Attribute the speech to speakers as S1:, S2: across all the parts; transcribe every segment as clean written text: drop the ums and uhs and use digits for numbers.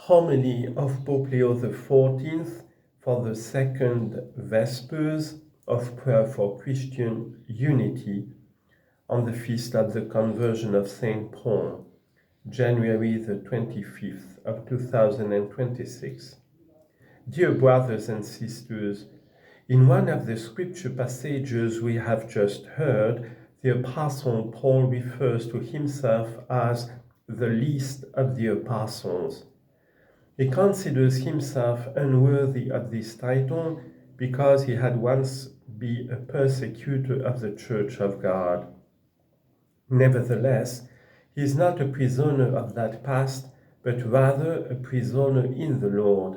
S1: Homily of Pope Leo XIV for the second Vespers of Prayer for Christian Unity on the Feast of the Conversion of St. Paul, January the 25th of 2026. Dear brothers and sisters, in one of the scripture passages we have just heard, the Apostle Paul refers to himself as the least of the apostles. He considers himself unworthy of this title because he had once been a persecutor of the Church of God. Nevertheless, he is not a prisoner of that past, but rather a prisoner in the Lord.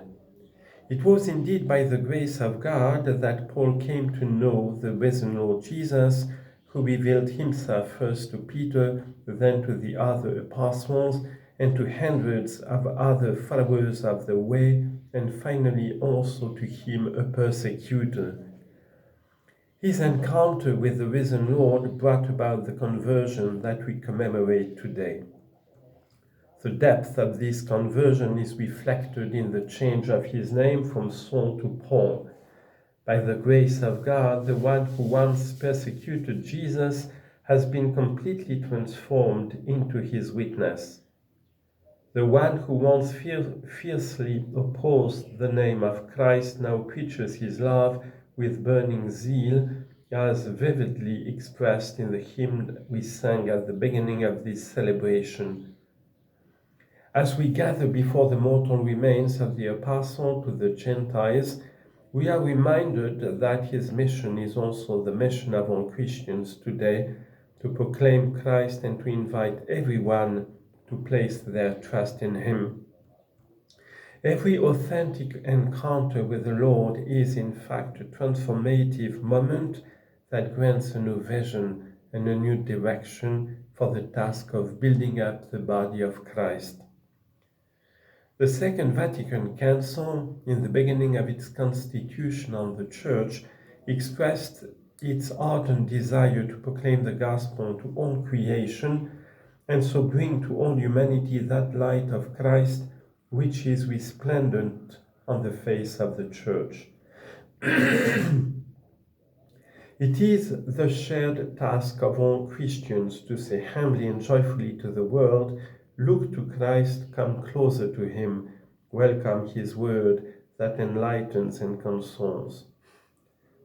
S1: It was indeed by the grace of God that Paul came to know the risen Lord Jesus, who revealed himself first to Peter, then to the other apostles, and to hundreds of other followers of the way, and finally also to him, a persecutor. His encounter with the risen Lord brought about the conversion that we commemorate today. The depth of this conversion is reflected in the change of his name from Saul to Paul. By the grace of God, the one who once persecuted Jesus has been completely transformed into his witness. The one who once fiercely opposed the name of Christ now preaches his love with burning zeal, as vividly expressed in the hymn we sang at the beginning of this celebration. As we gather before the mortal remains of the Apostle to the Gentiles, we are reminded that his mission is also the mission of all Christians today, to proclaim Christ and to invite everyone to place their trust in him. Every authentic encounter with the Lord is in fact a transformative moment that grants a new vision and a new direction for the task of building up the body of Christ. The Second Vatican Council, in the beginning of its constitution on the Church, expressed its ardent desire to proclaim the gospel to all creation and so bring to all humanity that light of Christ which is resplendent on the face of the Church. It is the shared task of all Christians to say humbly and joyfully to the world, look to Christ, come closer to him, welcome his word that enlightens and consoles.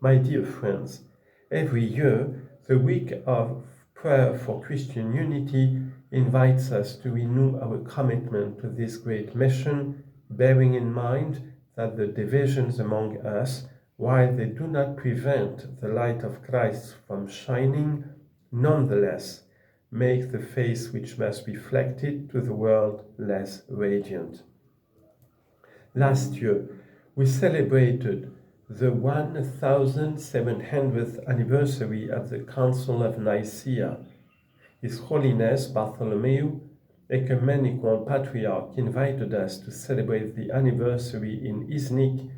S1: My dear friends, every year, the week of Prayer for Christian Unity invites us to renew our commitment to this great mission, bearing in mind that the divisions among us, while they do not prevent the light of Christ from shining, nonetheless make the face which must reflect it to the world less radiant. Last year, we celebrated the 1700th anniversary of the Council of Nicaea. His Holiness Bartholomew, Ecumenical Patriarch, invited us to celebrate the anniversary in Iznik,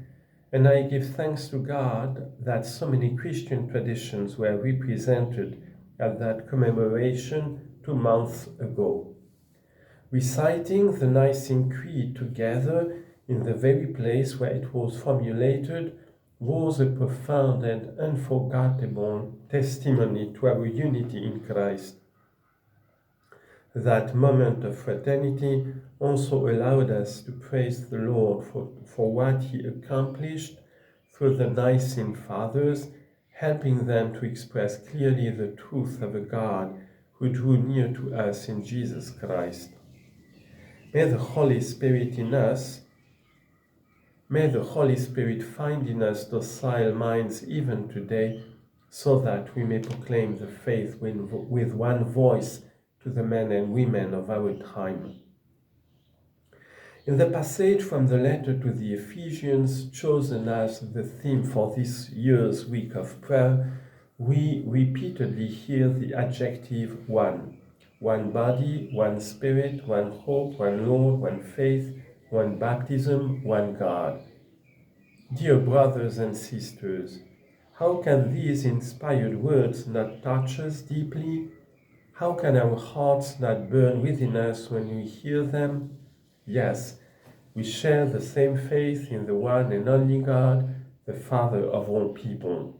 S1: and I give thanks to God that so many Christian traditions were represented at that commemoration 2 months ago. Reciting the Nicene Creed together in the very place where it was formulated was a profound and unforgettable testimony to our unity in Christ. That moment of fraternity also allowed us to praise the Lord for what he accomplished through the Nicene Fathers, helping them to express clearly the truth of a God who drew near to us in Jesus Christ. May the Holy Spirit find in us docile minds even today, so that we may proclaim the faith with one voice to the men and women of our time. In the passage from the letter to the Ephesians, chosen as the theme for this year's week of prayer, we repeatedly hear the adjective one. One body, one spirit, one hope, one Lord, one faith, one baptism, one God. Dear brothers and sisters, how can these inspired words not touch us deeply? How can our hearts not burn within us when we hear them? Yes, We share the same faith in the one and only God, the Father of all people.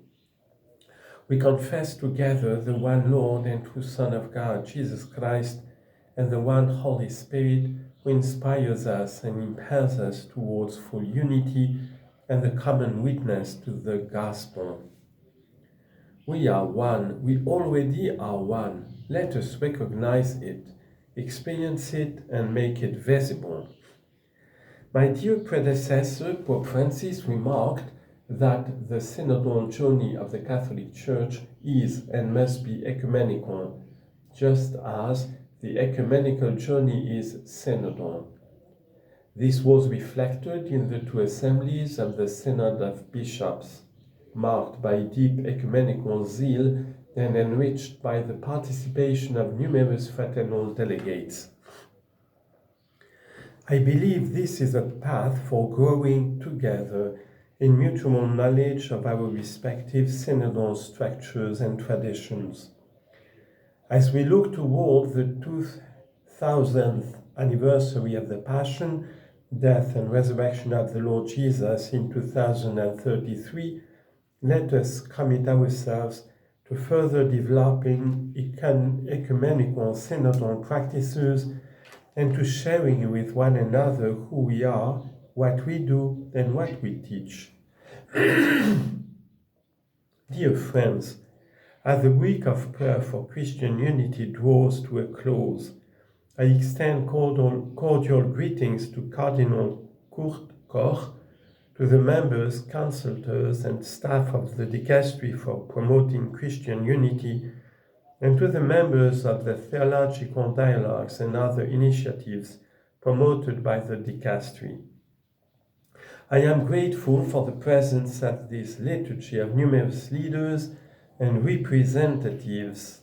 S1: We confess together the one Lord and true Son of God, Jesus Christ, and the one Holy Spirit, who inspires us and impels us towards full unity and the common witness to the gospel. We are one. We already are one. Let us recognize it, experience it, and make it visible. My dear predecessor, Pope Francis, remarked that the synodal journey of the Catholic Church is and must be ecumenical, just as the ecumenical journey is synodal. This was reflected in the two assemblies of the Synod of Bishops, marked by deep ecumenical zeal and enriched by the participation of numerous fraternal delegates. I believe this is a path for growing together in mutual knowledge of our respective synodal structures and traditions. As we look toward the 2000th anniversary of the Passion, Death and Resurrection of the Lord Jesus in 2033, let us commit ourselves to further developing ecumenical synodal practices and to sharing with one another who we are, what we do, and what we teach. Dear friends, as the week of prayer for Christian unity draws to a close, I extend cordial greetings to Cardinal Kurt Koch, to the members, consultors, and staff of the Dicastery for Promoting Christian Unity, and to the members of the theological dialogues and other initiatives promoted by the Dicastery. I am grateful for the presence at this liturgy of numerous leaders and representatives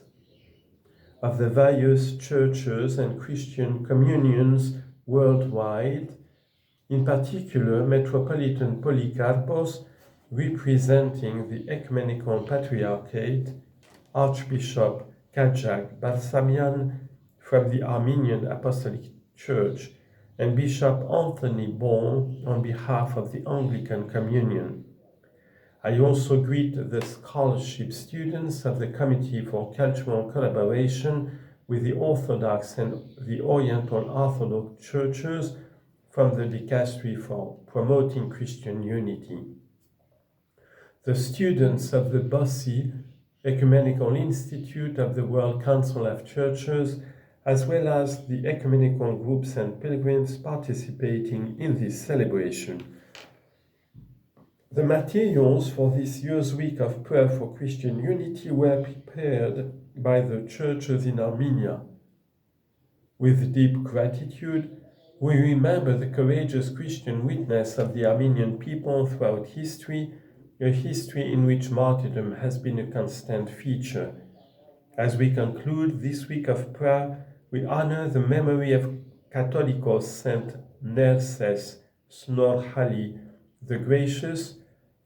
S1: of the various churches and Christian communions worldwide, in particular Metropolitan Polycarpos, representing the Ecumenical Patriarchate, Archbishop Kajak Balsamian from the Armenian Apostolic Church, and Bishop Anthony Ball on behalf of the Anglican Communion. I also greet the scholarship students of the Committee for Cultural Collaboration with the Orthodox and the Oriental Orthodox Churches from the Dicastery for Promoting Christian Unity. The students of the BOSSI Ecumenical Institute of the World Council of Churches, as well as the ecumenical groups and pilgrims participating in this celebration. The materials for this year's week of prayer for Christian unity were prepared by the churches in Armenia. With deep gratitude, we remember the courageous Christian witness of the Armenian people throughout history, a history in which martyrdom has been a constant feature. As we conclude this week of prayer, we honor the memory of Catholicos Saint Nerses Snorhali the Gracious,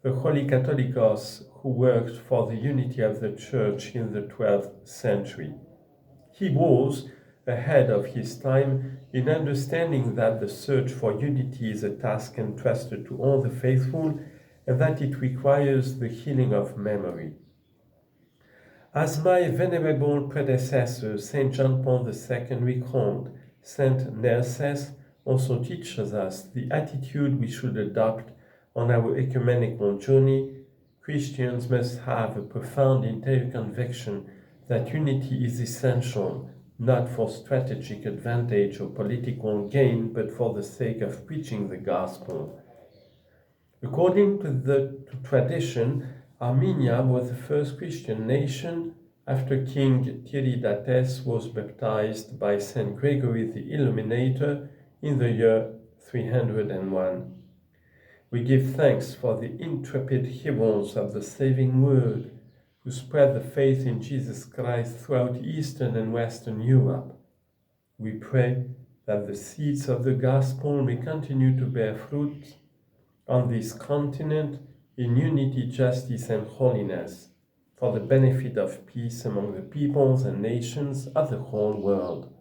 S1: the Holy Catholicos who worked for the unity of the Church in the 12th century. He was ahead of his time in understanding that the search for unity is a task entrusted to all the faithful and that it requires the healing of memory. As my venerable predecessor, Saint John Paul II, recalled, Saint Nerses also teaches us the attitude we should adopt on our ecumenical journey. Christians must have a profound interior conviction that unity is essential, not for strategic advantage or political gain, but for the sake of preaching the gospel. According to tradition, Armenia was the first Christian nation after King Tiridates was baptized by Saint Gregory the Illuminator in the year 301. We give thanks for the intrepid heroes of the saving word who spread the faith in Jesus Christ throughout Eastern and Western Europe. We pray that the seeds of the gospel may continue to bear fruit on this continent in unity, justice, and holiness, for the benefit of peace among the peoples and nations of the whole world.